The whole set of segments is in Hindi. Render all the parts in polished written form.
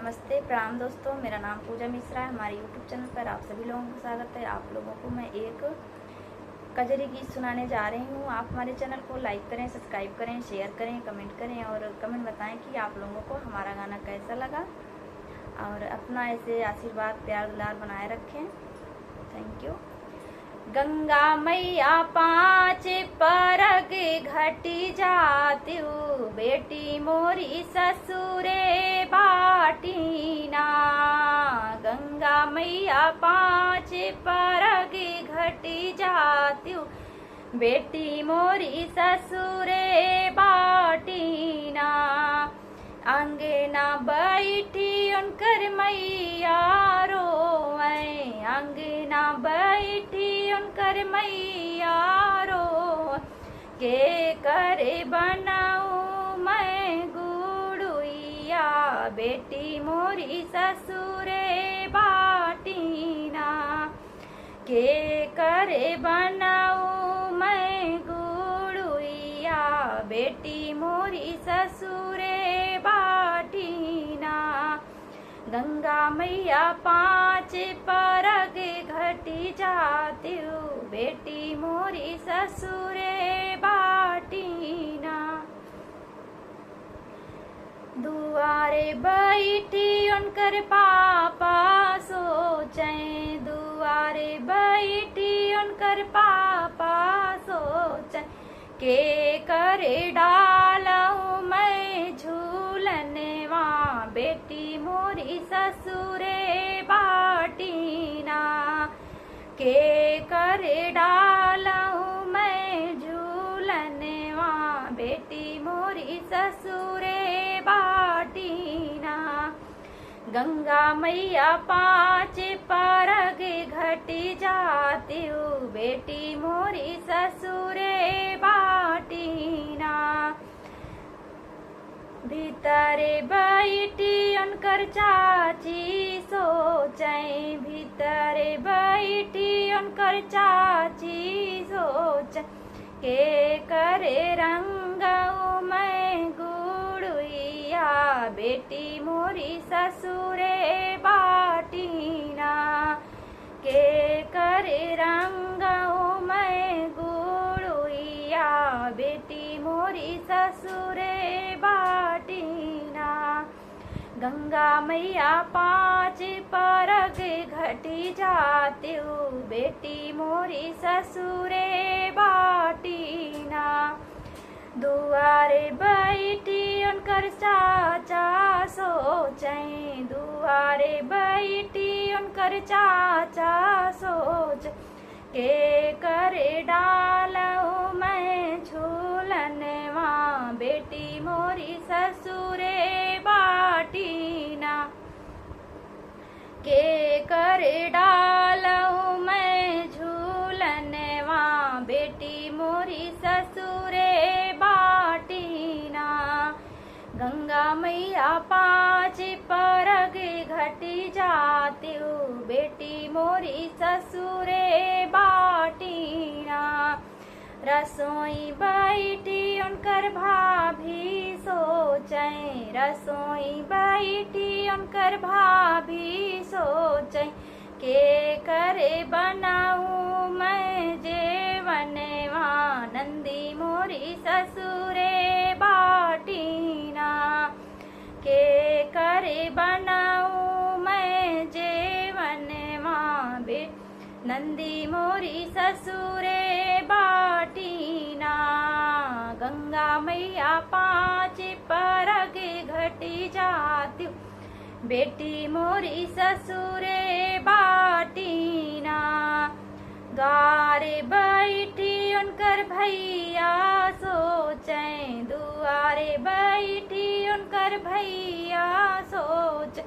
नमस्ते प्रणाम दोस्तों, मेरा नाम पूजा मिश्रा है। हमारे यूट्यूब चैनल पर आप सभी लोगों का स्वागत है। आप लोगों को मैं एक कजरी गीत सुनाने जा रही हूँ। आप हमारे चैनल को लाइक करें, सब्सक्राइब करें, शेयर करें, कमेंट करें और कमेंट बताएं कि आप लोगों को हमारा गाना कैसा लगा और अपना ऐसे आशीर्वाद प्यार दुलार बनाए रखें। Thank you. गंगा मैया पाँच परग घटी जात्यु, बेटी मोरी ससुरे बाटीना। गंगा मैया पाँच परग घटी जात्यु, बेटी मोरी ससुरे बाटीना। अंगना बैठी उनकर मैया रोए, अंगना बैठी उनकर मैया रो। के करे बनाऊँ मैं गुड़ुइया, बेटी मोरी ससुरे बाटीना। के करे बनाऊँ मैं गुड़ुइया, बेटी मोरी ससुरे बाटीना। गंगा मैया पाँच परग घटी जात्यु, बेटी मोरी ससुरे बाटीना। दुआरे बैठी उनकर पापा सोचें, दुआरे बैठी उनकर पापा सोचें। के करे डालूं मैं झूलनवा, बेटी मोरी ससुरे बाटीना। के करे डालूं मैं झूलनवा, बेटी मोरी ससुरे बाटीना। गंगा मैया पाँच परग घटी जात्यु, बेटी मोरी ससुरे बाटीना। भीतरे बैठी उनकर चाची सोचें, भीतरे बैठी उनकर चाची सोचें। के करे रंगऊ मैं गुड़ुइया, बेटी मोरी ससुरे बाटीना। के करे रंगऊ मैं गुड़ुइया, बेटी मोरी ससुरे बाटीना। गंगा मैया पाँच परग घटी जात्यु, बेटी मोरी ससुरे बाटीना। दुआरे बैठी उनकर चाचा सोचें, दुआरे बैठी उनकर चाचा सोच। के करे डालूं मैं झूलनवा, बेटी मोरी ससुरे बाटीना। के करे डालूं मैं झूलनवा, बेटी मोरी ससुरे बाटीना। गंगा मैया पाँच परग घटी जात्यु, बेटी मोरी ससुरे बाटीना। रसोई बैठी उनकर भाभी सोचें, रसोई बैठी उनकर भाभी सोचें। के करे बनाऊँ मैं जेवनवा, नंदी मोरी ससुरे बाटीना। के करे बनाऊँ मैं जेवनवा, नंदी मोरी ससुरे बाटीना। गंगा मैया पाँच परग घटी जात्यु, बेटी मोरी ससुरे बाटीना। गारे बैठी उनकर भैया सोचें, दुआरे बैठी उनकर भैया सोच।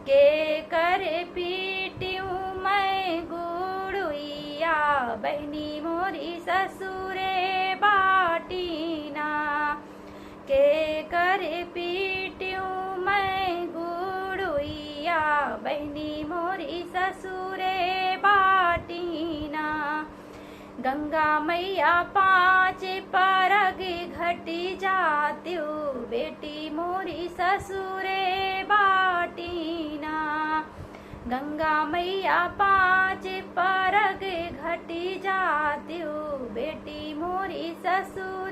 के करे पीटियूँ मैं गुड़ुइया, बहनी मोरी ससुरे बाटीना। के करे पीटियूँ मैं गुड़ुइया, बहनी मोरी ससुरे बाटीना। गंगा मैया पाँच परग घटी जात्यु, बेटी मोरी ससुरे बाट बाटीना। गंगा मैया 5 परग घटी जात्यु, बेटी मोरी ससुर